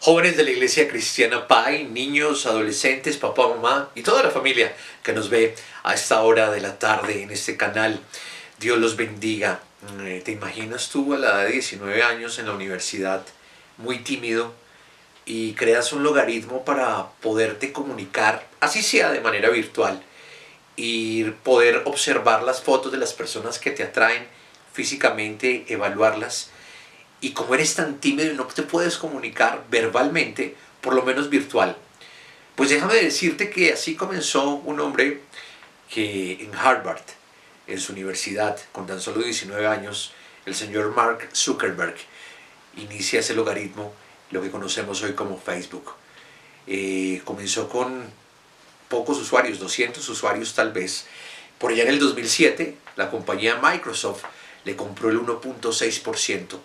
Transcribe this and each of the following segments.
Jóvenes de la Iglesia Cristiana Pai, niños, adolescentes, papá, mamá y toda la familia que nos ve a esta hora de la tarde en este canal. Dios los bendiga. ¿Te imaginas tú a la edad de 19 años en la universidad, muy tímido, y creas un logaritmo para poderte comunicar, así sea de manera virtual, y poder observar las fotos de las personas que te atraen físicamente, evaluarlas? Y como eres tan tímido y no te puedes comunicar verbalmente, por lo menos virtual, pues déjame decirte que así comenzó un hombre que en Harvard, en su universidad, con tan solo 19 años, el señor Mark Zuckerberg, inicia ese logaritmo, lo que conocemos hoy como Facebook. Comenzó con pocos usuarios, 200 usuarios tal vez. Por allá en el 2007, la compañía Microsoft le compró el 1.6%.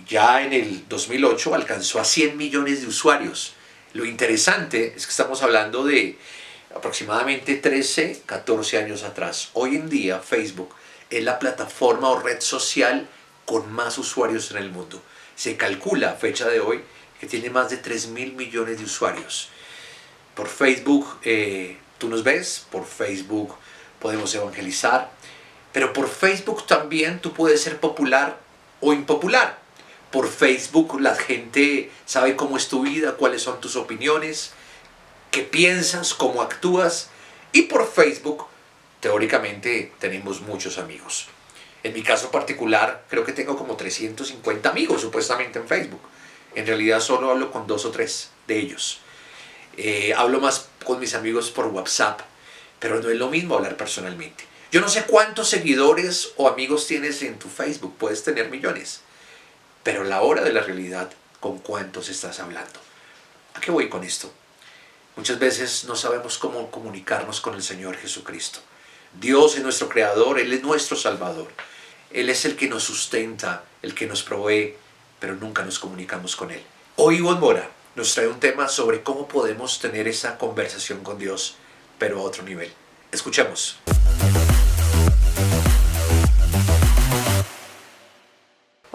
Ya en el 2008 alcanzó a 100 millones de usuarios. Lo interesante es que estamos hablando de aproximadamente 13, 14 años atrás. Hoy en día Facebook es la plataforma o red social con más usuarios en el mundo. Se calcula a fecha de hoy que tiene más de 3.000 millones de usuarios. Por Facebook tú nos ves, por Facebook podemos evangelizar, pero por Facebook también tú puedes ser popular o impopular. Por Facebook la gente sabe cómo es tu vida, cuáles son tus opiniones, qué piensas, cómo actúas. Y por Facebook, teóricamente, tenemos muchos amigos. En mi caso particular, creo que tengo como 350 amigos supuestamente en Facebook. En realidad solo hablo con 2 o 3 de ellos. Hablo más con mis amigos por WhatsApp, pero no es lo mismo hablar personalmente. Yo no sé cuántos seguidores o amigos tienes en tu Facebook, puedes tener millones. Pero a la hora de la realidad, ¿con cuántos estás hablando? ¿A qué voy con esto? Muchas veces no sabemos cómo comunicarnos con el Señor Jesucristo. Dios es nuestro Creador, Él es nuestro Salvador. Él es el que nos sustenta, el que nos provee, pero nunca nos comunicamos con Él. Hoy Ivonne Mora nos trae un tema sobre cómo podemos tener esa conversación con Dios, pero a otro nivel. Escuchemos.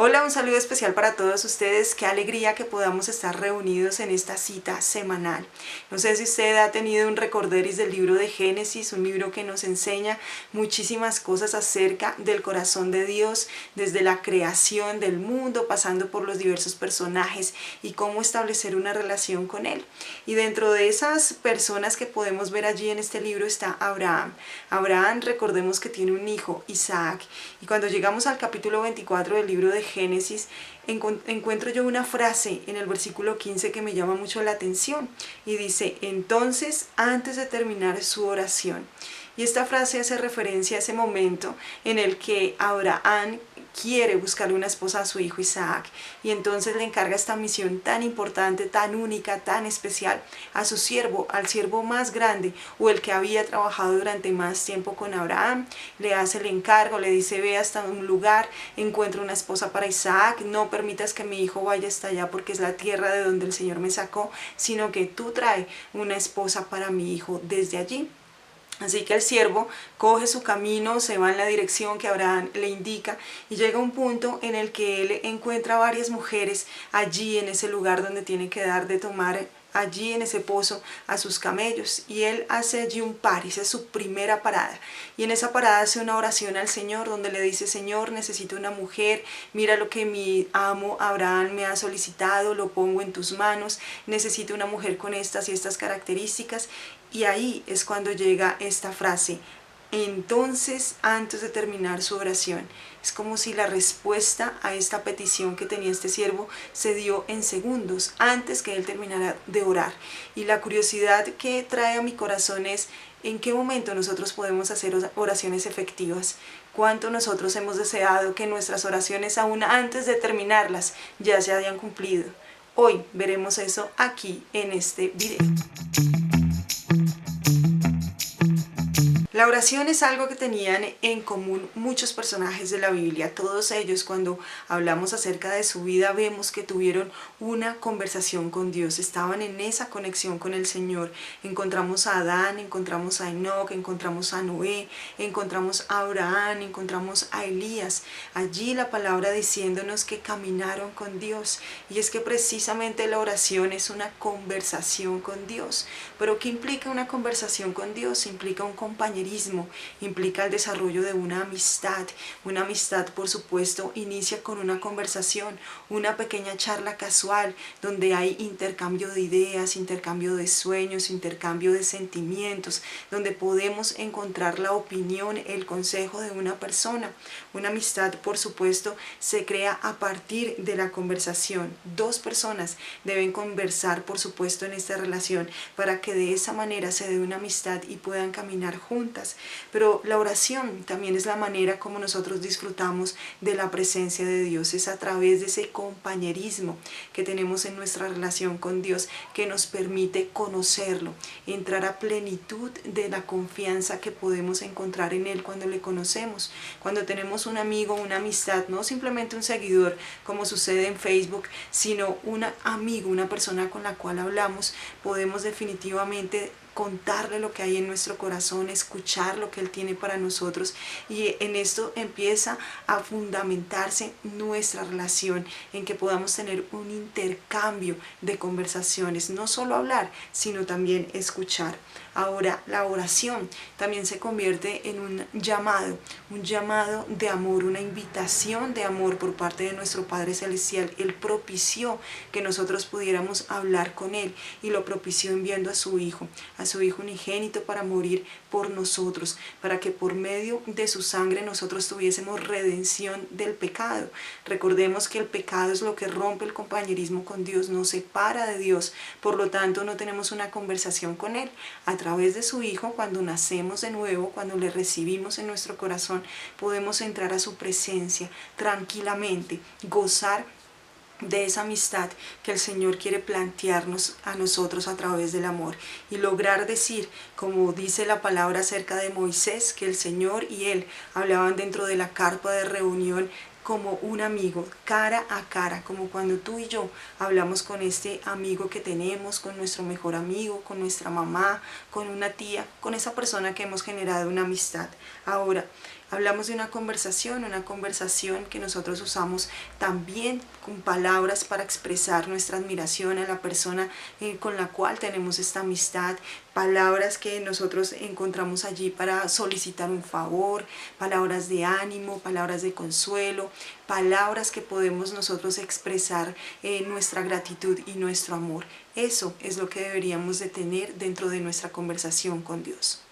Hola, un saludo especial para todos ustedes. Qué alegría que podamos estar reunidos en esta cita semanal. No sé si usted ha tenido un recorderis del libro de Génesis, un libro que nos enseña muchísimas cosas acerca del corazón de Dios, desde la creación del mundo, pasando por los diversos personajes y cómo establecer una relación con Él. Y dentro de esas personas que podemos ver allí en este libro está Abraham. Abraham, recordemos que tiene un hijo, Isaac. Y cuando llegamos al capítulo 24 del libro de Génesis, encuentro yo una frase en el versículo 15 que me llama mucho la atención y dice: entonces, antes de terminar su oración. Y esta frase hace referencia a ese momento en el que Abraham quiere buscarle una esposa a su hijo Isaac, y entonces le encarga esta misión tan importante, tan única, tan especial a su siervo, al siervo más grande o el que había trabajado durante más tiempo con Abraham. Le hace el encargo, le dice: ve hasta un lugar, encuentra una esposa para Isaac, no permitas que mi hijo vaya hasta allá porque es la tierra de donde el Señor me sacó, sino que tú trae una esposa para mi hijo desde allí. Así que el siervo coge su camino, se va en la dirección que Abraham le indica y llega a un punto en el que él encuentra varias mujeres allí en ese lugar donde tiene que dar de tomar, allí en ese pozo, a sus camellos, y él hace allí un pari, esa es su primera parada, y en esa parada hace una oración al Señor donde le dice: Señor, necesito una mujer, mira lo que mi amo Abraham me ha solicitado, lo pongo en tus manos, necesito una mujer con estas y estas características. Y ahí es cuando llega esta frase: entonces, antes de terminar su oración. Es como si la respuesta a esta petición que tenía este siervo se dio en segundos, antes que él terminara de orar. Y la curiosidad que trae a mi corazón es: ¿en qué momento nosotros podemos hacer oraciones efectivas? ¿Cuánto nosotros hemos deseado que nuestras oraciones, aún antes de terminarlas, ya se hayan cumplido? Hoy veremos eso aquí en este video. La oración es algo que tenían en común muchos personajes de la Biblia. Todos ellos, cuando hablamos acerca de su vida, vemos que tuvieron una conversación con Dios. Estaban en esa conexión con el Señor. Encontramos a Adán, encontramos a Enoc, encontramos a Noé, encontramos a Abraham, encontramos a Elías. Allí la palabra diciéndonos que caminaron con Dios. Y es que precisamente la oración es una conversación con Dios. Pero ¿qué implica una conversación con Dios? Implica un compañerismo, implica el desarrollo de una amistad. Una amistad, por supuesto, inicia con una conversación, una pequeña charla casual, donde hay intercambio de ideas, intercambio de sueños, intercambio de sentimientos, donde podemos encontrar la opinión, el consejo de una persona. Una amistad, por supuesto, se crea a partir de la conversación. Dos personas deben conversar, por supuesto, en esta relación para que de esa manera se dé una amistad y puedan caminar juntas. Pero la oración también es la manera como nosotros disfrutamos de la presencia de Dios. Es a través de ese compañerismo que tenemos en nuestra relación con Dios que nos permite conocerlo, entrar a plenitud de la confianza que podemos encontrar en Él cuando le conocemos. Cuando tenemos un amigo, una amistad, no simplemente un seguidor como sucede en Facebook, sino un amigo, una persona con la cual hablamos, podemos definitivamente contarle lo que hay en nuestro corazón, escuchar lo que Él tiene para nosotros, y en esto empieza a fundamentarse nuestra relación, en que podamos tener un intercambio de conversaciones, no solo hablar, sino también escuchar. Ahora, la oración también se convierte en un llamado de amor, una invitación de amor por parte de nuestro Padre Celestial. Él propició que nosotros pudiéramos hablar con Él, y lo propició enviando a su Hijo unigénito para morir por nosotros, para que por medio de su sangre nosotros tuviésemos redención del pecado. Recordemos que el pecado es lo que rompe el compañerismo con Dios, nos separa de Dios, por lo tanto no tenemos una conversación con Él. A través de su Hijo, cuando nacemos de nuevo, cuando le recibimos en nuestro corazón, podemos entrar a su presencia tranquilamente, gozar de esa amistad que el Señor quiere plantearnos a nosotros a través del amor, y lograr decir, como dice la palabra acerca de Moisés, que el Señor y Él hablaban dentro de la carpa de reunión como un amigo, cara a cara, como cuando tú y yo hablamos con este amigo que tenemos, con nuestro mejor amigo, con nuestra mamá, con una tía, con esa persona que hemos generado una amistad. Ahora, hablamos de una conversación que nosotros usamos también con palabras para expresar nuestra admiración a la persona con la cual tenemos esta amistad, palabras que nosotros encontramos allí para solicitar un favor, palabras de ánimo, palabras de consuelo, palabras que podemos nosotros expresar nuestra gratitud y nuestro amor. Eso es lo que deberíamos de tener dentro de nuestra conversación con Dios.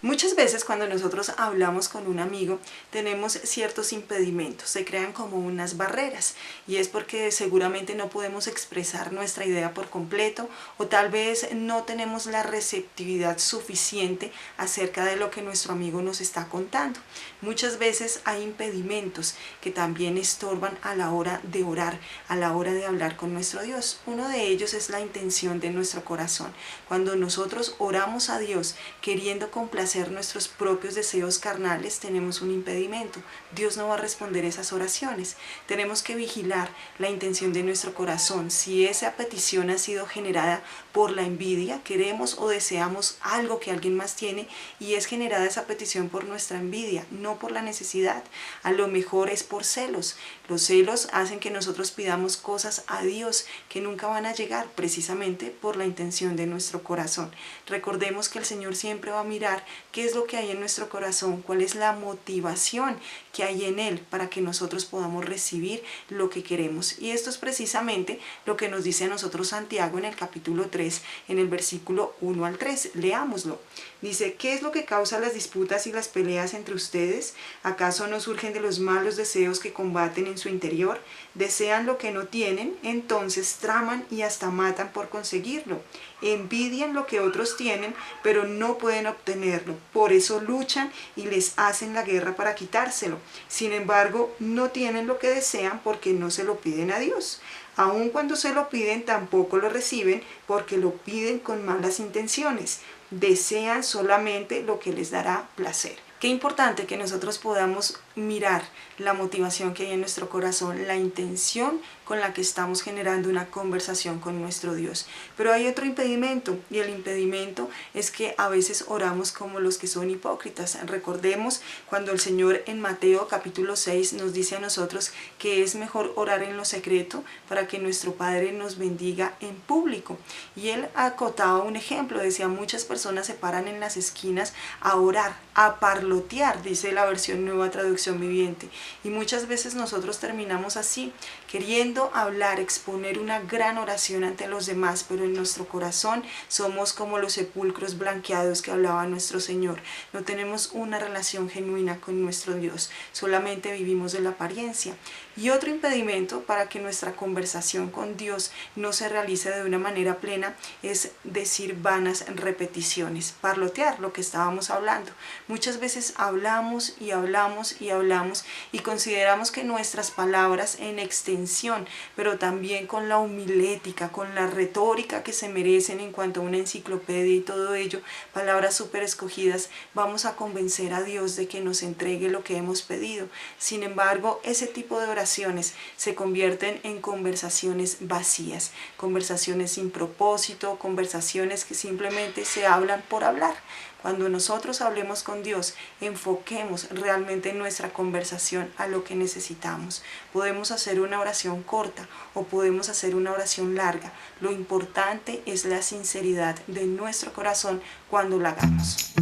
Muchas veces cuando nosotros hablamos con un amigo tenemos ciertos impedimentos, se crean como unas barreras, y es porque seguramente no podemos expresar nuestra idea por completo, o tal vez no tenemos la receptividad suficiente acerca de lo que nuestro amigo nos está contando. Muchas veces hay impedimentos que también estorban a la hora de orar, a la hora de hablar con nuestro Dios. Uno de ellos es la intención de nuestro corazón. Cuando nosotros oramos a Dios queriendo complacer nuestros propios deseos carnales, tenemos un impedimento. Dios no va a responder esas oraciones. Tenemos que vigilar la intención de nuestro corazón. Si esa petición ha sido generada por la envidia, queremos o deseamos algo que alguien más tiene, y es generada esa petición por nuestra envidia, no por la necesidad. A lo mejor es por celos. Los celos hacen que nosotros pidamos cosas a Dios que nunca van a llegar, precisamente por la intención de nuestro corazón. Recordemos que el Señor siempre va a mirar qué es lo que hay en nuestro corazón, cuál es la motivación que hay en Él para que nosotros podamos recibir lo que queremos. Y esto es precisamente lo que nos dice a nosotros Santiago en el capítulo 3, en el versículo 1 al 3. Leámoslo. Dice: ¿qué es lo que causa las disputas y las peleas entre ustedes? ¿Acaso no surgen de los malos deseos que combaten en su interior? Desean lo que no tienen, entonces traman y hasta matan por conseguirlo. envidian lo que otros tienen, pero no pueden obtenerlo. Por eso luchan y les hacen la guerra para quitárselo. Sin embargo, no tienen lo que desean porque no se lo piden a Dios. Aun cuando se lo piden, tampoco lo reciben porque lo piden con malas intenciones. Desean solamente lo que les dará placer. Qué importante que nosotros podamos mirar la motivación que hay en nuestro corazón, la intención con la que estamos generando una conversación con nuestro Dios. Pero hay otro impedimento, y el impedimento es que a veces oramos como los que son hipócritas. Recordemos cuando el Señor en Mateo capítulo 6 nos dice a nosotros que es mejor orar en lo secreto para que nuestro Padre nos bendiga en público. Y Él acotaba un ejemplo, decía, muchas personas se paran en las esquinas a orar, a parlotear, dice la versión Nueva Traducción Viviente. Y muchas veces nosotros terminamos así, queriendo hablar, exponer una gran oración ante los demás, pero en nuestro corazón somos como los sepulcros blanqueados que hablaba nuestro Señor. No tenemos una relación genuina con nuestro Dios, solamente vivimos de la apariencia. Y otro impedimento para que nuestra conversación con Dios no se realice de una manera plena es decir vanas repeticiones, parlotear, lo que estábamos hablando. Muchas veces hablamos y hablamos y hablamos y consideramos que nuestras palabras en extensión, pero también con la homilética, con la retórica que se merecen en cuanto a una enciclopedia y todo ello, palabras súper escogidas, vamos a convencer a Dios de que nos entregue lo que hemos pedido. Sin embargo, ese tipo de oraciones se convierten en conversaciones vacías, conversaciones sin propósito, conversaciones que simplemente se hablan por hablar. Cuando nosotros hablemos con Dios, enfoquemos realmente nuestra conversación a lo que necesitamos. Podemos hacer una oración corta o podemos hacer una oración larga. Lo importante es la sinceridad de nuestro corazón cuando la hagamos.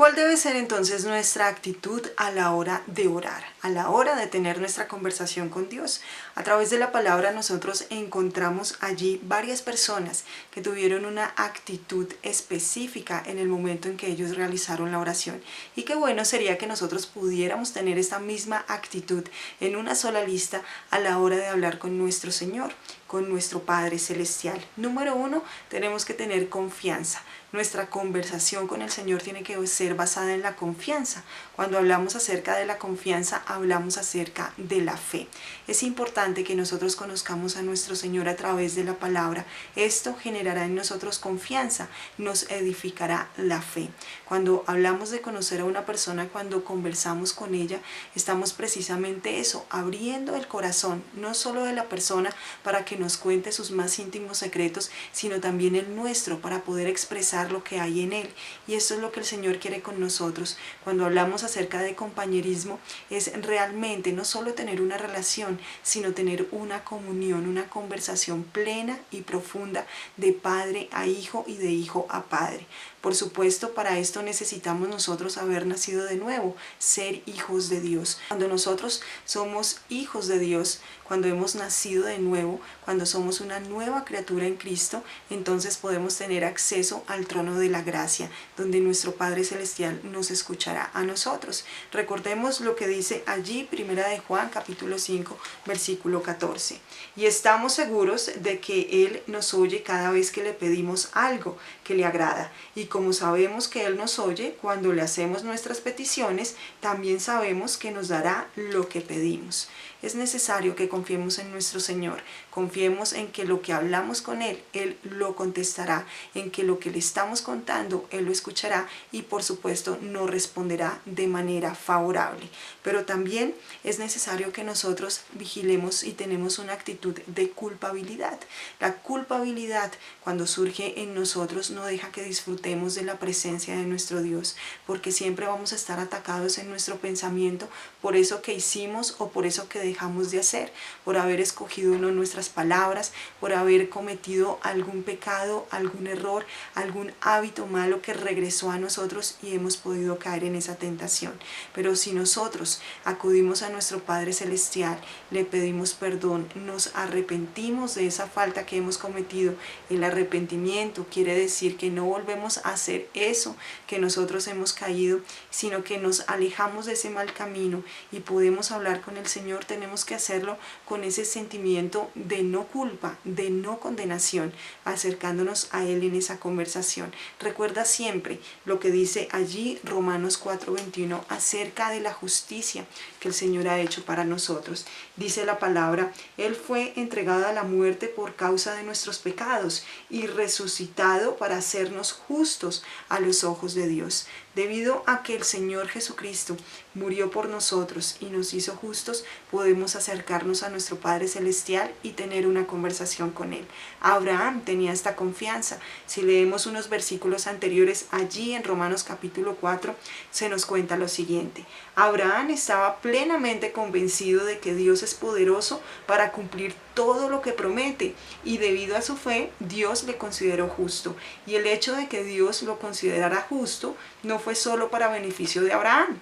¿Cuál debe ser entonces nuestra actitud a la hora de orar, a la hora de tener nuestra conversación con Dios? A través de la palabra nosotros encontramos allí varias personas que tuvieron una actitud específica en el momento en que ellos realizaron la oración. Y qué bueno sería que nosotros pudiéramos tener esta misma actitud en una sola lista a la hora de hablar con nuestro Señor, con nuestro Padre Celestial. Número 1, tenemos que tener confianza. Nuestra conversación con el Señor tiene que ser basada en la confianza. Cuando hablamos acerca de la confianza, hablamos acerca de la fe. Es importante que nosotros conozcamos a nuestro Señor a través de la palabra. Esto generará en nosotros confianza, nos edificará la fe. Cuando hablamos de conocer a una persona, cuando conversamos con ella, estamos precisamente eso, abriendo el corazón, no solo de la persona para que nos cuente sus más íntimos secretos, sino también el nuestro para poder expresar lo que hay en él. Y esto es lo que el Señor quiere con nosotros. Cuando hablamos acerca de compañerismo, es realmente no solo tener una relación, sino tener una comunión, una conversación plena y profunda de padre a hijo y de hijo a padre. Por supuesto, para esto necesitamos nosotros haber nacido de nuevo, ser hijos de Dios. Cuando nosotros somos hijos de Dios, cuando hemos nacido de nuevo, cuando somos una nueva criatura en Cristo, entonces podemos tener acceso al trono de la gracia, donde nuestro Padre Celestial nos escuchará a nosotros. Recordemos lo que dice allí, 1 de Juan, capítulo 5, versículo 14. Y estamos seguros de que Él nos oye cada vez que le pedimos algo que le agrada. Y como sabemos que Él nos oye, cuando le hacemos nuestras peticiones, también sabemos que nos dará lo que pedimos. Es necesario que confiemos en nuestro Señor, confiemos en que lo que hablamos con Él, Él lo contestará, en que lo que le estamos contando, Él lo escuchará y por supuesto nos responderá de manera favorable. Pero también es necesario que nosotros vigilemos y tenemos una actitud de culpabilidad. La culpabilidad, cuando surge en nosotros, no deja que disfrutemos de la presencia de nuestro Dios, porque siempre vamos a estar atacados en nuestro pensamiento por eso que hicimos o por eso que dejamos de hacer, por haber escogido no nuestras palabras, por haber cometido algún pecado, algún error, algún hábito malo que regresó a nosotros y hemos podido caer en esa tentación. Pero si nosotros acudimos a nuestro Padre Celestial, le pedimos perdón, nos arrepentimos de esa falta que hemos cometido, el arrepentimiento quiere decir que no volvemos a hacer eso que nosotros hemos caído, sino que nos alejamos de ese mal camino y podemos hablar con el Señor, tenemos que hacerlo con ese sentimiento de no culpa, de no condenación, acercándonos a Él en esa conversación. Recuerda siempre lo que dice allí Romanos 4:21 acerca de la justicia que el Señor ha hecho para nosotros. Dice la palabra: Él fue entregado a la muerte por causa de nuestros pecados y resucitado para hacernos justos a los ojos de Dios. Debido a que el Señor Jesucristo murió por nosotros y nos hizo justos, podemos acercarnos a nuestro Padre Celestial y tener una conversación con Él. Abraham tenía esta confianza. Si leemos unos versículos anteriores, allí en Romanos capítulo 4, se nos cuenta lo siguiente. Abraham estaba plenamente convencido de que Dios es poderoso para cumplir todo lo que promete, y debido a su fe, Dios le consideró justo. Y el hecho de que Dios lo considerara justo no fue solo para beneficio de Abraham,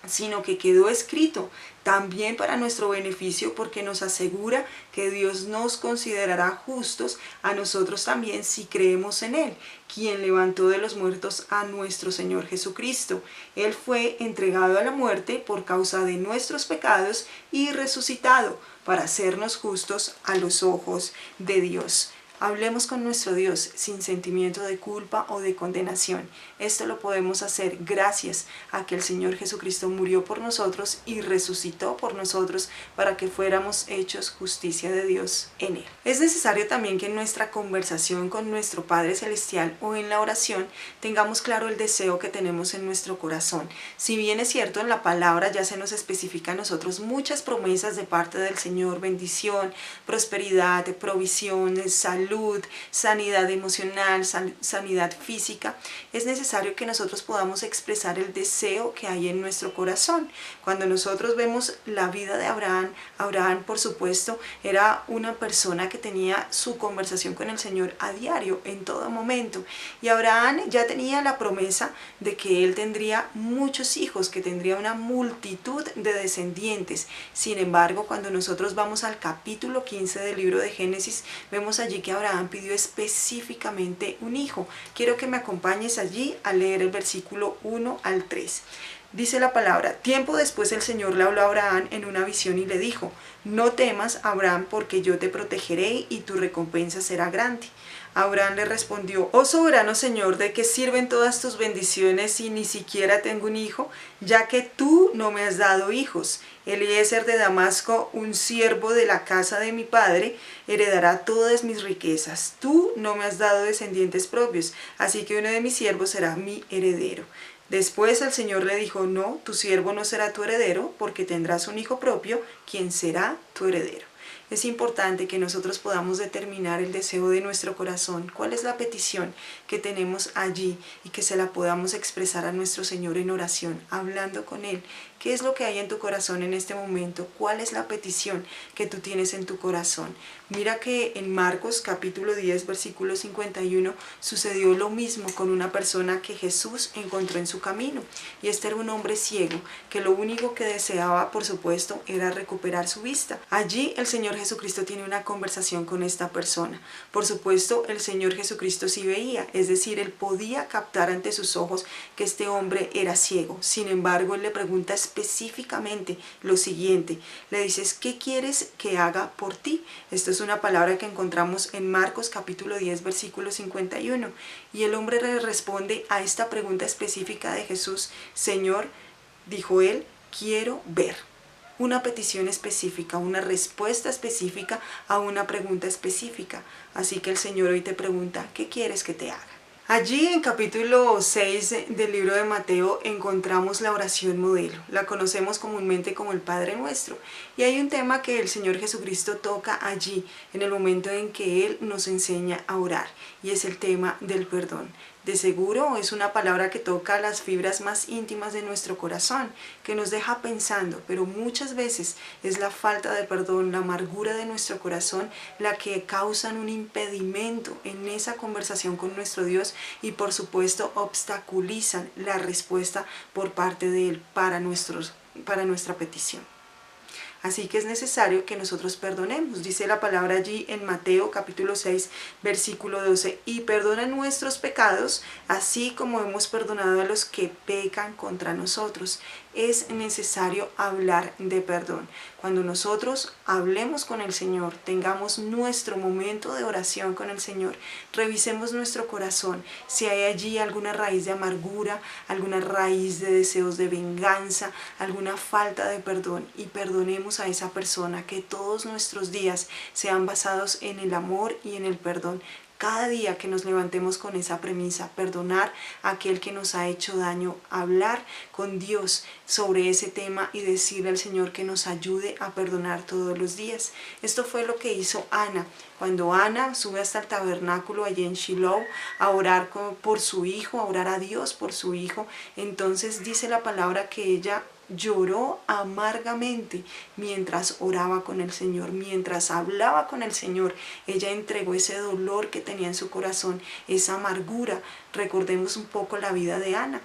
sino que quedó escrito también para nuestro beneficio, porque nos asegura que Dios nos considerará justos a nosotros también si creemos en Él, quien levantó de los muertos a nuestro Señor Jesucristo. Él fue entregado a la muerte por causa de nuestros pecados y resucitado para hacernos justos a los ojos de Dios. Hablemos con nuestro Dios sin sentimiento de culpa o de condenación. Esto lo podemos hacer gracias a que el Señor Jesucristo murió por nosotros y resucitó por nosotros para que fuéramos hechos justicia de Dios en Él. Es necesario también que en nuestra conversación con nuestro Padre Celestial o en la oración tengamos claro el deseo que tenemos en nuestro corazón. Si bien es cierto, en la palabra ya se nos especifica a nosotros muchas promesas de parte del Señor: bendición, prosperidad, provisión, salud, sanidad emocional, sanidad física. Es necesario que nosotros podamos expresar el deseo que hay en nuestro corazón. Cuando nosotros vemos la vida de Abraham, Abraham, por supuesto, era una persona que tenía su conversación con el Señor a diario, en todo momento. Y Abraham ya tenía la promesa de que él tendría muchos hijos, que tendría una multitud de descendientes. Sin embargo, cuando nosotros vamos al capítulo 15 del libro de Génesis, vemos allí que Abraham pidió específicamente un hijo. Quiero que me acompañes allí a leer el versículo 1 al 3. Dice la palabra: tiempo después el Señor le habló a Abraham en una visión y le dijo: no temas, Abraham, porque yo te protegeré y tu recompensa será grande. Abraham le respondió: oh soberano Señor, ¿de qué sirven todas tus bendiciones si ni siquiera tengo un hijo, ya que tú no me has dado hijos? Eliezer de Damasco, un siervo de la casa de mi padre, heredará todas mis riquezas. Tú no me has dado descendientes propios, así que uno de mis siervos será mi heredero. Después el Señor le dijo: no, tu siervo no será tu heredero, porque tendrás un hijo propio, quien será tu heredero. Es importante que nosotros podamos determinar el deseo de nuestro corazón, cuál es la petición que tenemos allí, y que se la podamos expresar a nuestro Señor en oración, hablando con Él. ¿Qué es lo que hay en tu corazón en este momento? ¿Cuál es la petición que tú tienes en tu corazón? Mira que en Marcos capítulo 10 versículo 51 sucedió lo mismo con una persona que Jesús encontró en su camino. Y este era un hombre ciego que lo único que deseaba, por supuesto, era recuperar su vista. Allí el Señor Jesucristo tiene una conversación con esta persona. Por supuesto, el Señor Jesucristo sí veía, es decir, Él podía captar ante sus ojos que este hombre era ciego. Sin embargo, Él le pregunta específicamente lo siguiente. Le dices: ¿qué quieres que haga por ti? Esto es una palabra que encontramos en Marcos capítulo 10 versículo 51. Y el hombre le responde a esta pregunta específica de Jesús: Señor, dijo él, quiero ver. Una petición específica, una respuesta específica a una pregunta específica. Así que el Señor hoy te pregunta: ¿qué quieres que te haga? Allí en capítulo 6 del libro de Mateo encontramos la oración modelo. La conocemos comúnmente como el Padre Nuestro. Y hay un tema que el Señor Jesucristo toca allí en el momento en que Él nos enseña a orar. Y es el tema del perdón. De seguro es una palabra que toca las fibras más íntimas de nuestro corazón, que nos deja pensando, pero muchas veces es la falta de perdón, la amargura de nuestro corazón, la que causan un impedimento en esa conversación con nuestro Dios y por supuesto obstaculizan la respuesta por parte de Él para nuestra petición. Así que es necesario que nosotros perdonemos. Dice la palabra allí en Mateo capítulo 6, versículo 12, y perdona nuestros pecados, así como hemos perdonado a los que pecan contra nosotros. Es necesario hablar de perdón. Cuando nosotros hablemos con el Señor, tengamos nuestro momento de oración con el Señor, revisemos nuestro corazón, si hay allí alguna raíz de amargura, alguna raíz de deseos de venganza, alguna falta de perdón, y perdonemos a esa persona, que todos nuestros días sean basados en el amor y en el perdón. Cada día que nos levantemos con esa premisa, perdonar a aquel que nos ha hecho daño, hablar con Dios sobre ese tema y decirle al Señor que nos ayude a perdonar todos los días. Esto fue lo que hizo Ana. Cuando Ana sube hasta el tabernáculo allí en Shiloh a orar por su hijo, a orar a Dios por su hijo, entonces dice la palabra que ella lloró amargamente mientras oraba con el Señor, mientras hablaba con el Señor. Ella entregó ese dolor que tenía en su corazón, esa amargura. Recordemos un poco la vida de Ana.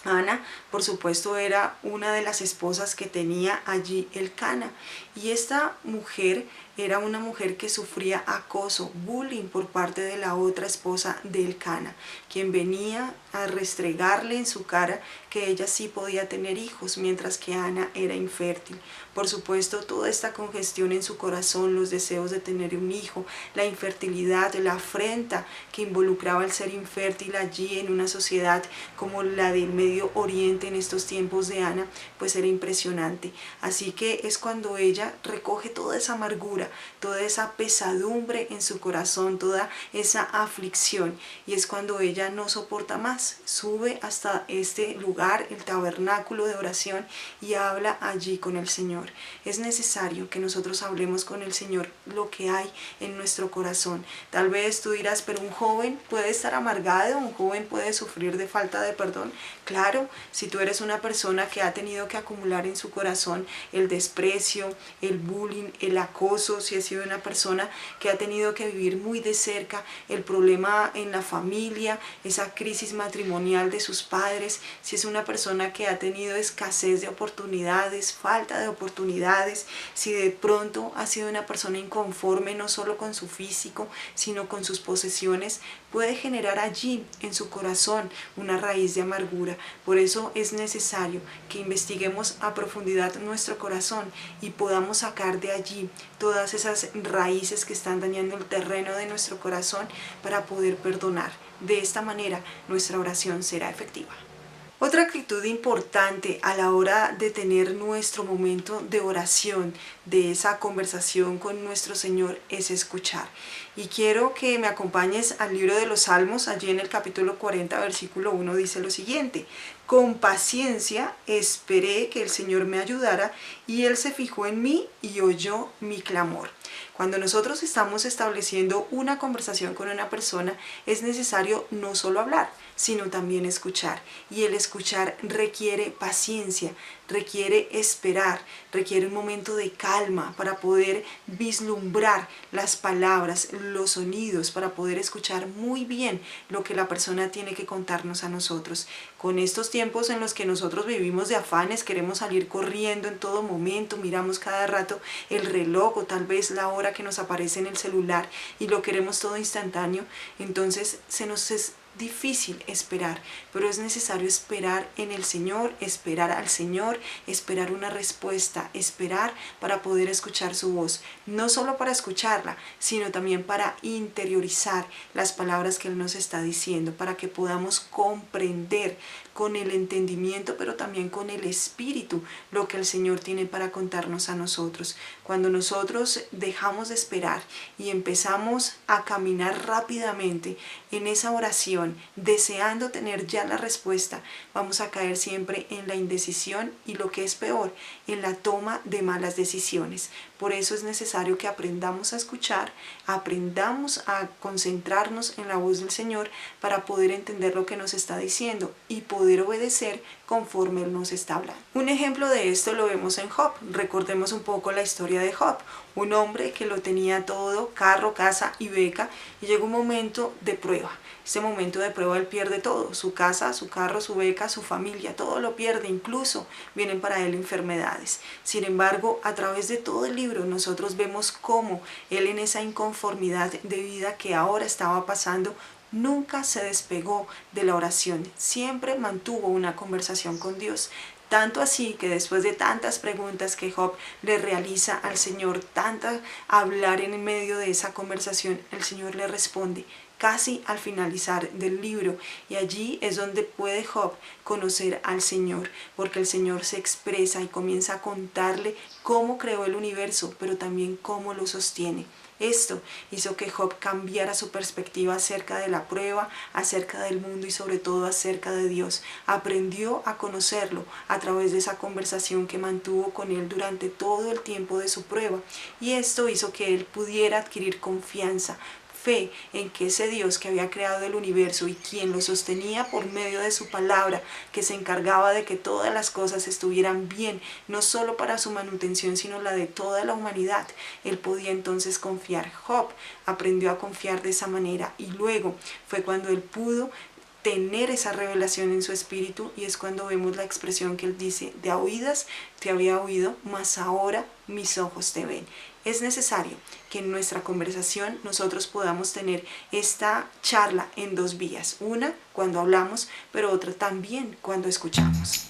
Ana, por supuesto, era una de las esposas que tenía allí Elcana, y esta mujer era una mujer que sufría acoso, bullying por parte de la otra esposa de Elcana, quien venía a restregarle en su cara que ella sí podía tener hijos, mientras que Ana era infértil. Por supuesto, toda esta congestión en su corazón, los deseos de tener un hijo, la infertilidad, la afrenta que involucraba el ser infértil allí en una sociedad como la del Medio Oriente en estos tiempos de Ana, pues era impresionante. Así que es cuando ella recoge toda esa amargura, toda esa pesadumbre en su corazón, toda esa aflicción, y es cuando ella no soporta más, sube hasta este lugar, el tabernáculo de oración, y habla allí con el Señor. Es necesario que nosotros hablemos con el Señor lo que hay en nuestro corazón. Tal vez tú dirás, pero un joven puede estar amargado, un joven puede sufrir de falta de perdón. Claro, si tú eres una persona que ha tenido que acumular en su corazón el desprecio, el bullying, el acoso, si ha sido una persona que ha tenido que vivir muy de cerca el problema en la familia, esa crisis matrimonial de sus padres, si es una persona que ha tenido escasez de oportunidades, falta de oportunidades, si de pronto ha sido una persona inconforme no solo con su físico, sino con sus posesiones, puede generar allí en su corazón una raíz de amargura. Por eso es necesario que investiguemos a profundidad nuestro corazón y podamos sacar de allí todas esas raíces que están dañando el terreno de nuestro corazón para poder perdonar. De esta manera nuestra oración será efectiva. Otra actitud importante a la hora de tener nuestro momento de oración, de esa conversación con nuestro Señor, es escuchar. Y quiero que me acompañes al libro de los Salmos, allí en el capítulo 40, versículo 1, dice lo siguiente: con paciencia esperé que el Señor me ayudara, y Él se fijó en mí y oyó mi clamor. Cuando nosotros estamos estableciendo una conversación con una persona, es necesario no solo hablar, sino también escuchar. Y el escuchar requiere paciencia, requiere esperar, requiere un momento de calma para poder vislumbrar las palabras, los sonidos, para poder escuchar muy bien lo que la persona tiene que contarnos a nosotros. Con estos tiempos en los que nosotros vivimos de afanes, queremos salir corriendo en todo momento, miramos cada rato el reloj o tal vez la hora que nos aparece en el celular y lo queremos todo instantáneo, entonces se nos es difícil esperar, pero es necesario esperar en el Señor, esperar al Señor, esperar una respuesta, esperar para poder escuchar su voz, no solo para escucharla, sino también para interiorizar las palabras que Él nos está diciendo, para que podamos comprender con el entendimiento, pero también con el espíritu, lo que el Señor tiene para contarnos a nosotros. Cuando nosotros dejamos de esperar y empezamos a caminar rápidamente en esa oración, deseando tener ya la respuesta, vamos a caer siempre en la indecisión y, lo que es peor, en la toma de malas decisiones. Por eso es necesario que aprendamos a escuchar, aprendamos a concentrarnos en la voz del Señor para poder entender lo que nos está diciendo y poder poder obedecer conforme Él nos está hablando. Un ejemplo de esto lo vemos en Job. Recordemos un poco la historia de Job, un hombre que lo tenía todo, carro, casa y beca, y llega un momento de prueba. Este momento de prueba él pierde todo, su casa, su carro, su beca, su familia, todo lo pierde, incluso vienen para él enfermedades. Sin embargo, a través de todo el libro nosotros vemos cómo él en esa inconformidad de vida que ahora estaba pasando, nunca se despegó de la oración, siempre mantuvo una conversación con Dios. Tanto así que después de tantas preguntas que Job le realiza al Señor, tanta hablar en medio de esa conversación, el Señor le responde casi al finalizar del libro, y allí es donde puede Job conocer al Señor, porque el Señor se expresa y comienza a contarle cómo creó el universo, pero también cómo lo sostiene. Esto hizo que Job cambiara su perspectiva acerca de la prueba, acerca del mundo y sobre todo acerca de Dios. Aprendió a conocerlo a través de esa conversación que mantuvo con él durante todo el tiempo de su prueba, y esto hizo que él pudiera adquirir confianza, fe en que ese Dios que había creado el universo y quien lo sostenía por medio de su palabra, que se encargaba de que todas las cosas estuvieran bien, no solo para su manutención, sino la de toda la humanidad, él podía entonces confiar. Job aprendió a confiar de esa manera, y luego fue cuando él pudo tener esa revelación en su espíritu, y es cuando vemos la expresión que él dice: de a oídas te había oído, mas ahora mis ojos te ven. Es necesario que en nuestra conversación nosotros podamos tener esta charla en dos vías, una cuando hablamos, pero otra también cuando escuchamos.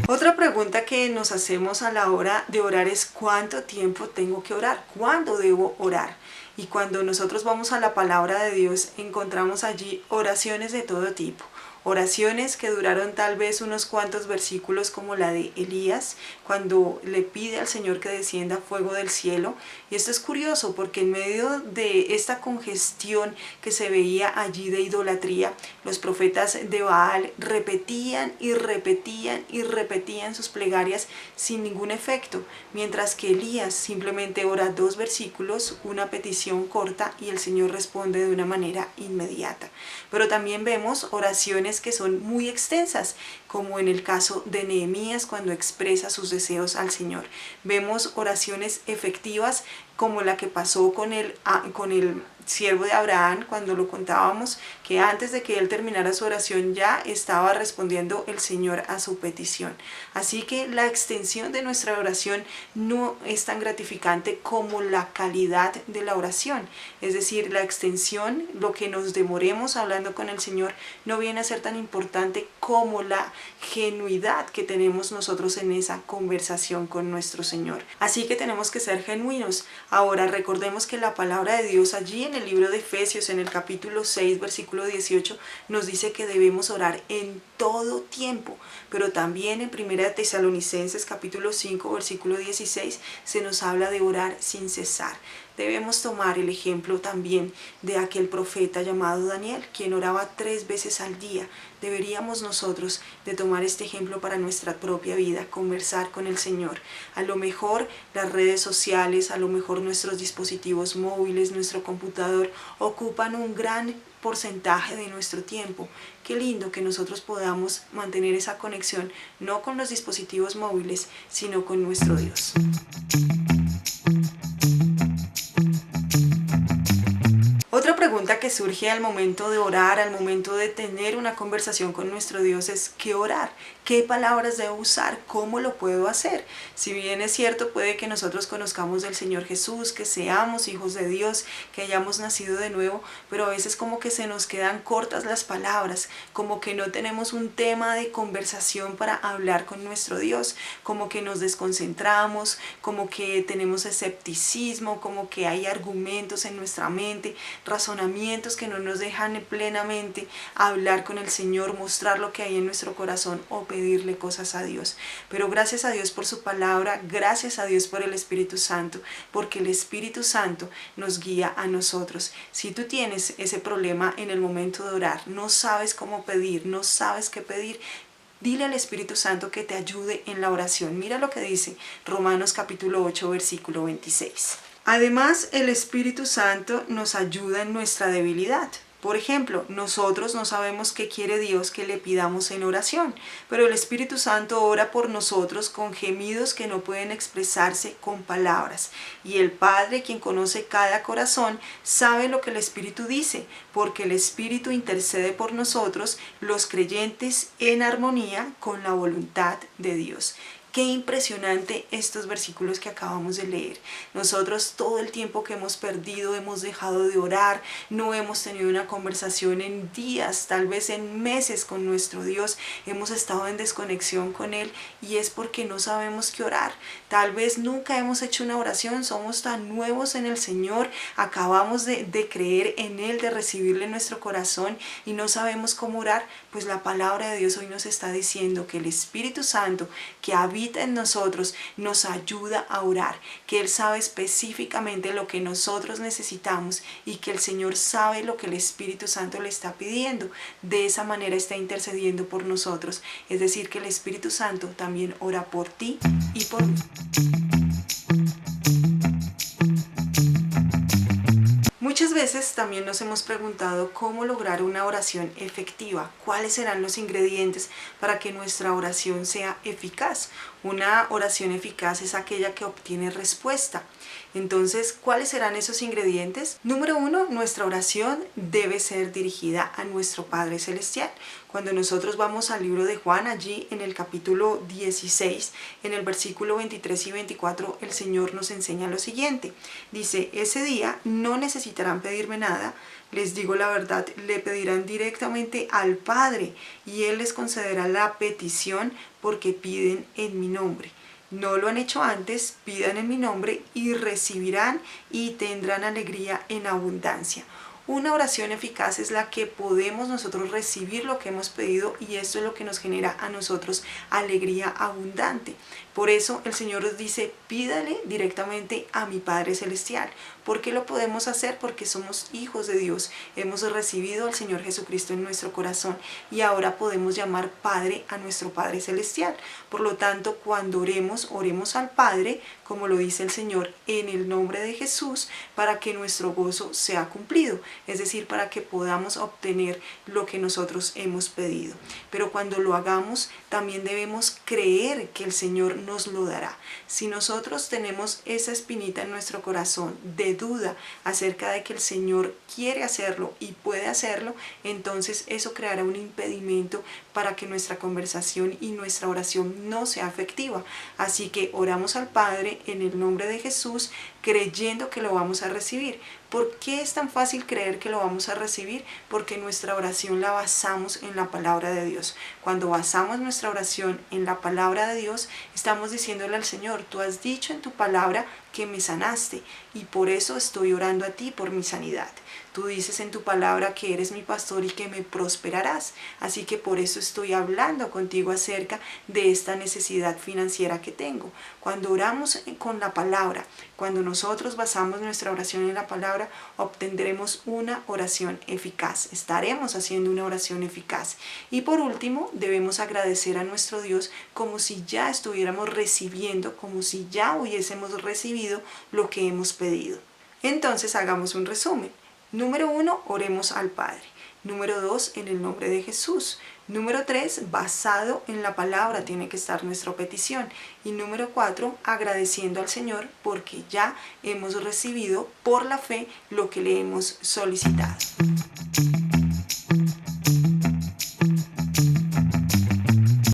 Otra pregunta que nos hacemos a la hora de orar es: ¿cuánto tiempo tengo que orar? ¿Cuándo debo orar? Y cuando nosotros vamos a la palabra de Dios, encontramos allí oraciones de todo tipo. Oraciones que duraron tal vez unos cuantos versículos, como la de Elías, cuando le pide al Señor que descienda fuego del cielo. Y esto es curioso porque en medio de esta congestión que se veía allí de idolatría, los profetas de Baal repetían y repetían y repetían sus plegarias sin ningún efecto, mientras que Elías simplemente ora 2 versículos, una petición corta, y el Señor responde de una manera inmediata. Pero también vemos oraciones que son muy extensas, como en el caso de Nehemías cuando expresa sus deseos al Señor. Vemos oraciones efectivas como la que pasó con el siervo de Abraham, cuando lo contábamos, que antes de que él terminara su oración ya estaba respondiendo el Señor a su petición. Así que la extensión de nuestra oración no es tan gratificante como la calidad de la oración. Es decir, la extensión, lo que nos demoremos hablando con el Señor, no viene a ser tan importante como la genuidad que tenemos nosotros en esa conversación con nuestro Señor. Así que tenemos que ser genuinos. Ahora recordemos que la palabra de Dios allí en el libro de Efesios, en el capítulo 6, versículo 18, nos dice que debemos orar en todo tiempo, pero también en 1 Tesalonicenses capítulo 5, versículo 16, se nos habla de orar sin cesar. Debemos tomar el ejemplo también de aquel profeta llamado Daniel, quien oraba 3 veces al día. Deberíamos nosotros de tomar este ejemplo para nuestra propia vida, conversar con el Señor. A lo mejor las redes sociales, a lo mejor nuestros dispositivos móviles, nuestro computador, ocupan un gran porcentaje de nuestro tiempo. Qué lindo que nosotros podamos mantener esa conexión, no con los dispositivos móviles, sino con nuestro Dios. Otra pregunta que surge al momento de orar, al momento de tener una conversación con nuestro Dios es: ¿qué orar? ¿Qué palabras debo usar? ¿Cómo lo puedo hacer? Si bien es cierto, puede que nosotros conozcamos del Señor Jesús, que seamos hijos de Dios, que hayamos nacido de nuevo, pero a veces como que se nos quedan cortas las palabras, como que no tenemos un tema de conversación para hablar con nuestro Dios, como que nos desconcentramos, como que tenemos escepticismo, como que hay argumentos en nuestra mente, razonamientos que no nos dejan plenamente hablar con el Señor, mostrar lo que hay en nuestro corazón o pedirle cosas a Dios. Pero gracias a Dios por su palabra, gracias a Dios por el Espíritu Santo, porque el Espíritu Santo nos guía a nosotros. Si tú tienes ese problema en el momento de orar, no sabes cómo pedir, no sabes qué pedir, dile al Espíritu Santo que te ayude en la oración. Mira lo que dice Romanos capítulo 8, versículo 26. Además, el Espíritu Santo nos ayuda en nuestra debilidad, Por ejemplo, nosotros no sabemos qué quiere Dios que le pidamos en oración, pero el Espíritu Santo ora por nosotros con gemidos que no pueden expresarse con palabras. Y el Padre, quien conoce cada corazón, sabe lo que el Espíritu dice, porque el Espíritu intercede por nosotros, los creyentes, en armonía con la voluntad de Dios. Qué impresionante estos versículos que acabamos de leer. Nosotros todo el tiempo que hemos perdido, hemos dejado de orar, no hemos tenido una conversación en días, tal vez en meses con nuestro Dios, hemos estado en desconexión con Él y es porque no sabemos qué orar. Tal vez nunca hemos hecho una oración, somos tan nuevos en el Señor, acabamos de creer en Él, de recibirle en nuestro corazón y no sabemos cómo orar. Pues la palabra de Dios hoy nos está diciendo que el Espíritu Santo que habita en nosotros nos ayuda a orar, que Él sabe específicamente lo que nosotros necesitamos y que el Señor sabe lo que el Espíritu Santo le está pidiendo. De esa manera está intercediendo por nosotros. Es decir, que el Espíritu Santo también ora por ti y por mí. Muchas veces también nos hemos preguntado cómo lograr una oración efectiva, cuáles serán los ingredientes para que nuestra oración sea eficaz. Una oración eficaz es aquella que obtiene respuesta. Entonces, ¿cuáles serán esos ingredientes? Número 1, nuestra oración debe ser dirigida a nuestro Padre Celestial. Cuando nosotros vamos al libro de Juan, allí en el capítulo 16, en el versículo 23 y 24, el Señor nos enseña lo siguiente. Dice, ese día no necesitarán pedirme nada, les digo la verdad, le pedirán directamente al Padre y Él les concederá la petición porque piden en mi nombre. No lo han hecho antes, pidan en mi nombre y recibirán y tendrán alegría en abundancia. Una oración eficaz es la que podemos nosotros recibir lo que hemos pedido y esto es lo que nos genera a nosotros alegría abundante. Por eso el Señor nos dice, pídale directamente a mi Padre Celestial. ¿Por qué lo podemos hacer? Porque somos hijos de Dios. Hemos recibido al Señor Jesucristo en nuestro corazón y ahora podemos llamar Padre a nuestro Padre Celestial. Por lo tanto, cuando oremos, oremos al Padre, como lo dice el Señor, en el nombre de Jesús, para que nuestro gozo sea cumplido. Es decir, para que podamos obtener lo que nosotros hemos pedido. Pero cuando lo hagamos, también debemos creer que el Señor nos lo dará. Si nosotros tenemos esa espinita en nuestro corazón de duda acerca de que el Señor quiere hacerlo y puede hacerlo, entonces eso creará un impedimento para que nuestra conversación y nuestra oración no sea efectiva. Así que oramos al Padre en el nombre de Jesús, creyendo que lo vamos a recibir. ¿Por qué es tan fácil creer que lo vamos a recibir? Porque nuestra oración la basamos en la palabra de Dios. Cuando basamos nuestra oración en la palabra de Dios, estamos diciéndole al Señor, tú has dicho en tu palabra que me sanaste y por eso estoy orando a ti por mi sanidad. Tú dices en tu palabra que eres mi pastor y que me prosperarás. Así que por eso estoy hablando contigo acerca de esta necesidad financiera que tengo. Cuando oramos con la palabra, cuando nosotros basamos nuestra oración en la palabra, obtendremos una oración eficaz. Estaremos haciendo una oración eficaz. Y por último, debemos agradecer a nuestro Dios como si ya estuviéramos recibiendo, como si ya hubiésemos recibido lo que hemos pedido. Entonces hagamos un resumen. Número 1, oremos al Padre. Número 2, en el nombre de Jesús. Número 3, basado en la palabra tiene que estar nuestra petición. Y número 4, agradeciendo al Señor porque ya hemos recibido por la fe lo que le hemos solicitado.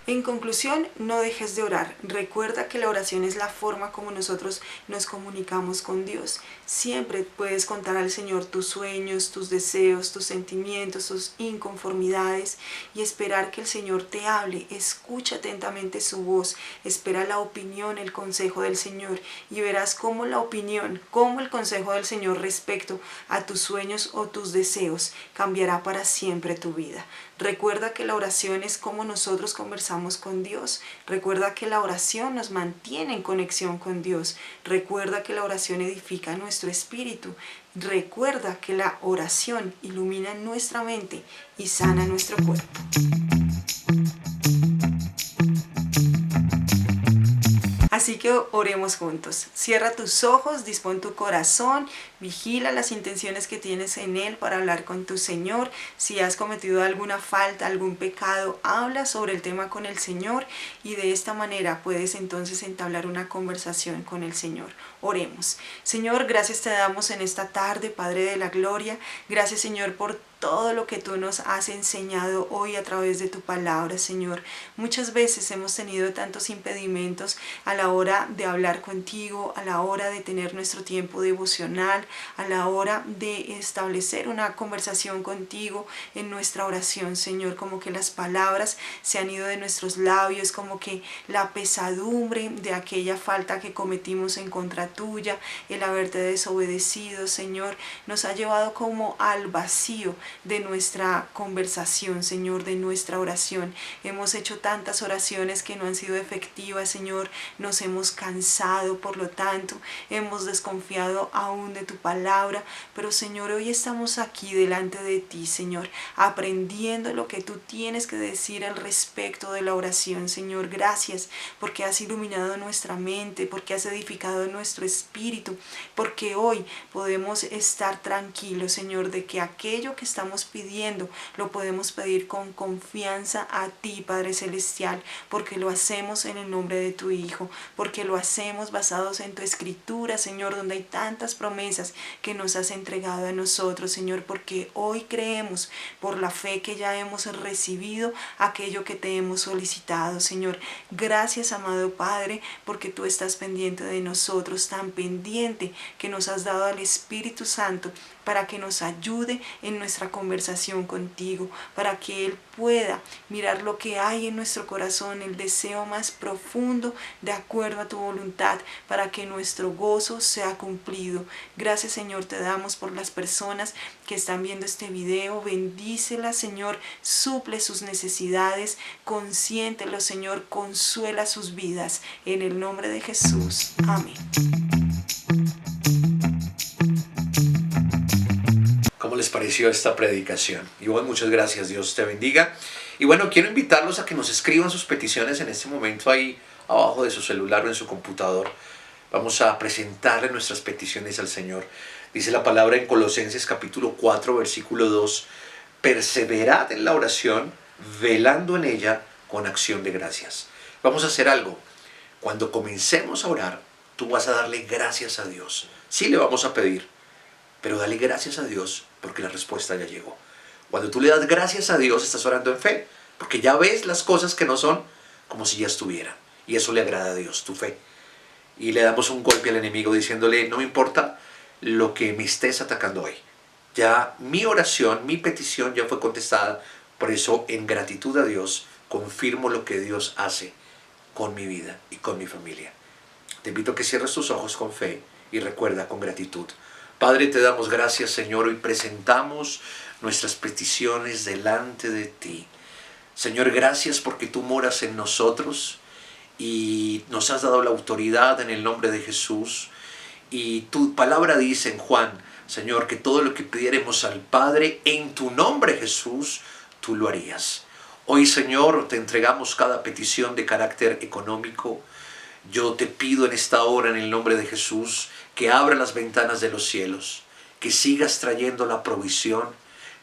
En conclusión, no dejes de orar. Recuerda que la oración es la forma como nosotros nos comunicamos con Dios. Siempre puedes contar al Señor tus sueños, tus deseos, tus sentimientos, tus inconformidades y esperar que el Señor te hable. Escucha atentamente su voz, espera la opinión, el consejo del Señor y verás cómo la opinión, cómo el consejo del Señor respecto a tus sueños o tus deseos cambiará para siempre tu vida. Recuerda que la oración es como nosotros conversamos con Dios. Recuerda que la oración nos mantiene en conexión con Dios. Recuerda que la oración edifica nuestro espíritu. Recuerda que la oración ilumina nuestra mente y sana nuestro cuerpo. Así que oremos juntos. Cierra tus ojos, dispón tu corazón, vigila las intenciones que tienes en él para hablar con tu Señor. Si has cometido alguna falta, algún pecado, habla sobre el tema con el Señor y de esta manera puedes entonces entablar una conversación con el Señor. Oremos. Señor, gracias te damos en esta tarde, Padre de la Gloria. Gracias, Señor, por todo lo que tú nos has enseñado hoy a través de tu palabra, Señor. Muchas veces hemos tenido tantos impedimentos a la hora de hablar contigo, a la hora de tener nuestro tiempo devocional, a la hora de establecer una conversación contigo en nuestra oración, Señor. Como que las palabras se han ido de nuestros labios, como que la pesadumbre de aquella falta que cometimos en contra tuya, el haberte desobedecido, Señor, nos ha llevado como al vacío de nuestra conversación, Señor, de nuestra oración. Hemos hecho tantas oraciones que no han sido efectivas, Señor. Nos hemos cansado, por lo tanto, hemos desconfiado aún de tu palabra. Pero, Señor, hoy estamos aquí delante de ti, Señor, aprendiendo lo que tú tienes que decir al respecto de la oración, Señor. Gracias porque has iluminado nuestra mente, porque has edificado nuestro espíritu, porque hoy podemos estar tranquilos, Señor, de que aquello que estamos pidiendo lo podemos pedir con confianza a ti, Padre Celestial, porque lo hacemos en el nombre de tu Hijo, porque lo hacemos basados en tu Escritura, Señor, donde hay tantas promesas que nos has entregado a nosotros, Señor, porque hoy creemos por la fe que ya hemos recibido aquello que te hemos solicitado, Señor. Gracias, amado Padre, porque tú estás pendiente de nosotros, tan pendiente que nos has dado al Espíritu Santo para que nos ayude en nuestra conversación contigo, para que Él pueda mirar lo que hay en nuestro corazón, el deseo más profundo de acuerdo a tu voluntad, para que nuestro gozo sea cumplido. Gracias, Señor, te damos por las personas que están viendo este video. Bendícelas, Señor, suple sus necesidades, consiéntelos, Señor, consuela sus vidas. En el nombre de Jesús. Amén. ¿Cómo les pareció esta predicación? Y bueno, muchas gracias, Dios te bendiga. Y bueno, quiero invitarlos a que nos escriban sus peticiones en este momento ahí abajo de su celular o en su computador. Vamos a presentarle nuestras peticiones al Señor. Dice la palabra en Colosenses capítulo 4, versículo 2, perseverad en la oración, velando en ella con acción de gracias. Vamos a hacer algo. Cuando comencemos a orar, tú vas a darle gracias a Dios. Sí le vamos a pedir, pero dale gracias a Dios porque la respuesta ya llegó. Cuando tú le das gracias a Dios, estás orando en fe, porque ya ves las cosas que no son como si ya estuvieran. Y eso le agrada a Dios, tu fe. Y le damos un golpe al enemigo diciéndole, no me importa lo que me estés atacando hoy. Ya mi oración, mi petición ya fue contestada. Por eso, en gratitud a Dios, confirmo lo que Dios hace con mi vida y con mi familia. Te invito a que cierres tus ojos con fe y recuerda con gratitud. Padre, te damos gracias, Señor. Hoy presentamos nuestras peticiones delante de ti. Señor, gracias porque tú moras en nosotros y nos has dado la autoridad en el nombre de Jesús. Y tu palabra dice en Juan, Señor, que todo lo que pidiéremos al Padre en tu nombre, Jesús, tú lo harías. Hoy, Señor, te entregamos cada petición de carácter económico. Yo te pido en esta hora, en el nombre de Jesús, que abra las ventanas de los cielos, que sigas trayendo la provisión.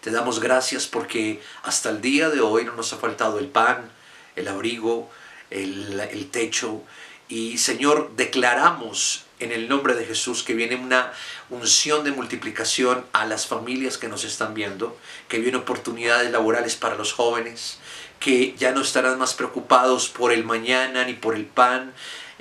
Te damos gracias porque hasta el día de hoy no nos ha faltado el pan, el abrigo, el techo. Y, Señor, declaramos en el nombre de Jesús que viene una unción de multiplicación a las familias que nos están viendo, que viene oportunidades laborales para los jóvenes, que ya no estarán más preocupados por el mañana ni por el pan,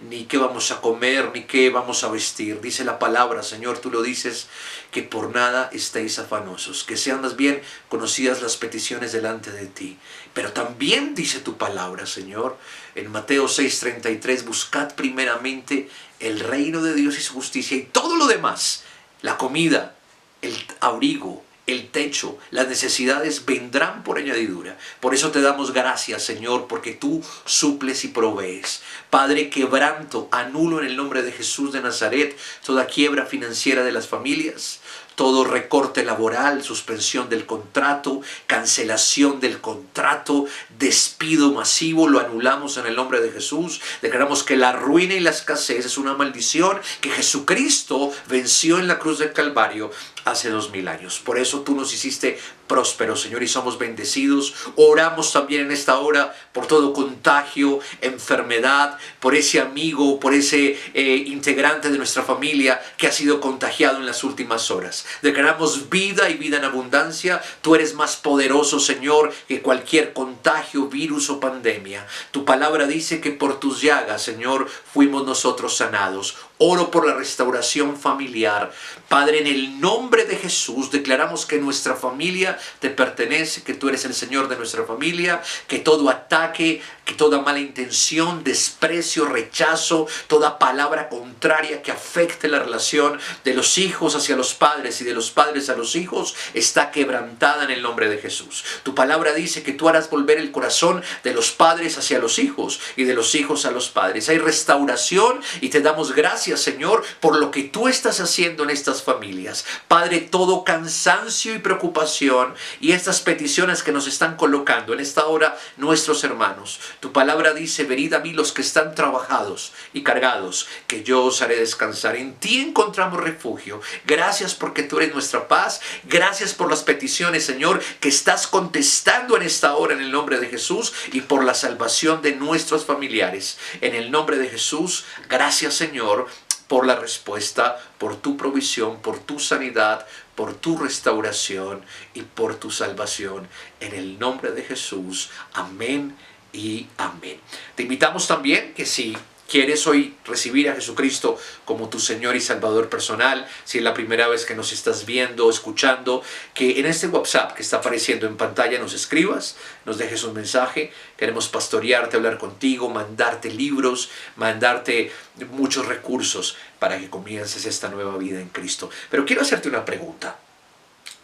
ni qué vamos a comer, ni qué vamos a vestir. Dice la palabra, Señor, tú lo dices, que por nada estéis afanosos, que sean más bien conocidas las peticiones delante de ti. Pero también dice tu palabra, Señor, en Mateo 6:33, buscad primeramente el reino de Dios y su justicia, y todo lo demás, la comida, el abrigo, el techo, las necesidades vendrán por añadidura. Por eso te damos gracias, Señor, porque tú suples y provees. Padre, quebranto, anulo en el nombre de Jesús de Nazaret toda quiebra financiera de las familias, todo recorte laboral, suspensión del contrato, cancelación del contrato, despido masivo, lo anulamos en el nombre de Jesús. Declaramos que la ruina y la escasez es una maldición que Jesucristo venció en la cruz del Calvario hace 2000 años. Por eso tú nos hiciste prósperos, Señor, y somos bendecidos. Oramos también en esta hora por todo contagio, enfermedad, por ese amigo, por ese integrante de nuestra familia que ha sido contagiado en las últimas horas. Declaramos vida y vida en abundancia. Tú eres más poderoso, Señor, que cualquier contagio, virus o pandemia. Tu palabra dice que por tus llagas, Señor, fuimos nosotros sanados. Oro por la restauración familiar. Padre, en el nombre de Jesús, declaramos que nuestra familia te pertenece, que tú eres el Señor de nuestra familia, que todo ataque, que toda mala intención, desprecio, rechazo, toda palabra contraria que afecte la relación de los hijos hacia los padres y de los padres a los hijos, está quebrantada en el nombre de Jesús. Tu palabra dice que tú harás volver el corazón de los padres hacia los hijos y de los hijos a los padres. Hay restauración y te damos gracias, Señor, por lo que tú estás haciendo en estas familias. Padre, todo cansancio y preocupación y estas peticiones que nos están colocando en esta hora nuestros hermanos. Tu palabra dice: venid a mí los que están trabajados y cargados, que yo os haré descansar. En ti encontramos refugio. Gracias porque tú eres nuestra paz. Gracias por las peticiones, Señor, que estás contestando en esta hora en el nombre de Jesús, y por la salvación de nuestros familiares. En el nombre de Jesús, gracias, Señor, por la respuesta, por tu provisión, por tu sanidad, por tu restauración y por tu salvación. En el nombre de Jesús. Amén y amén. Te invitamos también que si quieres hoy recibir a Jesucristo como tu Señor y Salvador personal, si es la primera vez que nos estás viendo o escuchando, que en este WhatsApp que está apareciendo en pantalla nos escribas, nos dejes un mensaje. Queremos pastorearte, hablar contigo, mandarte libros, mandarte muchos recursos para que comiences esta nueva vida en Cristo. Pero quiero hacerte una pregunta.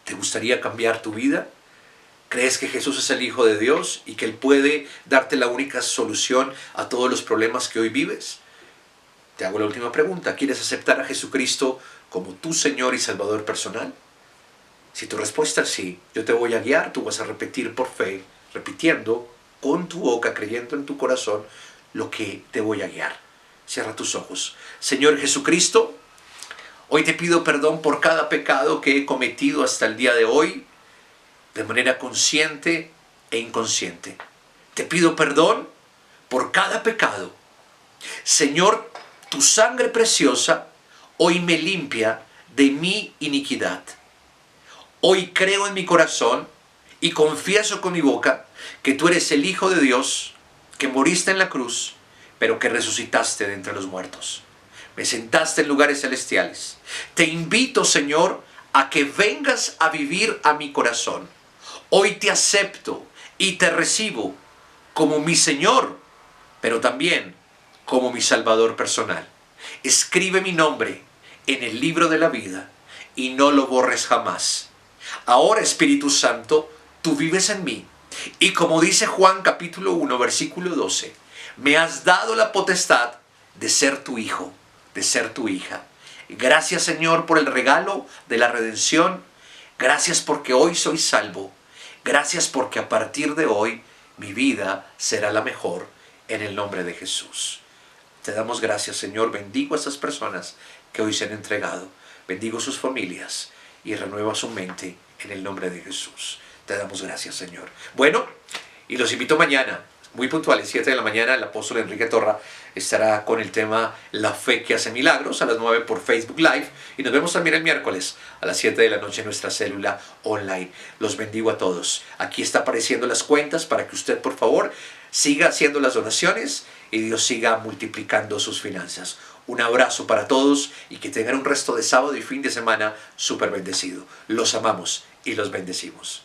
¿Te gustaría cambiar tu vida? ¿Crees que Jesús es el Hijo de Dios y que Él puede darte la única solución a todos los problemas que hoy vives? Te hago la última pregunta. ¿Quieres aceptar a Jesucristo como tu Señor y Salvador personal? Si tu respuesta es sí, yo te voy a guiar. Tú vas a repetir por fe, repitiendo con tu boca, creyendo en tu corazón lo que te voy a guiar. Cierra tus ojos. Señor Jesucristo, hoy te pido perdón por cada pecado que he cometido hasta el día de hoy, de manera consciente e inconsciente. Te pido perdón por cada pecado. Señor, tu sangre preciosa hoy me limpia de mi iniquidad. Hoy creo en mi corazón y confieso con mi boca que tú eres el Hijo de Dios, que moriste en la cruz, pero que resucitaste de entre los muertos. Me sentaste en lugares celestiales. Te invito, Señor, a que vengas a vivir a mi corazón. Hoy te acepto y te recibo como mi Señor, pero también como mi Salvador personal. Escribe mi nombre en el libro de la vida y no lo borres jamás. Ahora, Espíritu Santo, tú vives en mí. Y como dice Juan capítulo 1, versículo 12, me has dado la potestad de ser tu hijo, de ser tu hija. Gracias, Señor, por el regalo de la redención. Gracias porque hoy soy salvo. Gracias porque a partir de hoy mi vida será la mejor, en el nombre de Jesús. Te damos gracias, Señor. Bendigo a estas personas que hoy se han entregado. Bendigo sus familias y renueva su mente en el nombre de Jesús. Te damos gracias, Señor. Bueno, y los invito mañana, muy puntuales, 7 de la mañana, el apóstol Enrique Torra estará con el tema La fe que hace milagros a las 9 por Facebook Live, y nos vemos también el miércoles a las 7 de la noche en nuestra célula online. Los bendigo a todos. Aquí está apareciendo las cuentas para que usted, por favor, siga haciendo las donaciones y Dios siga multiplicando sus finanzas. Un abrazo para todos y que tengan un resto de sábado y fin de semana súper bendecido. Los amamos y los bendecimos.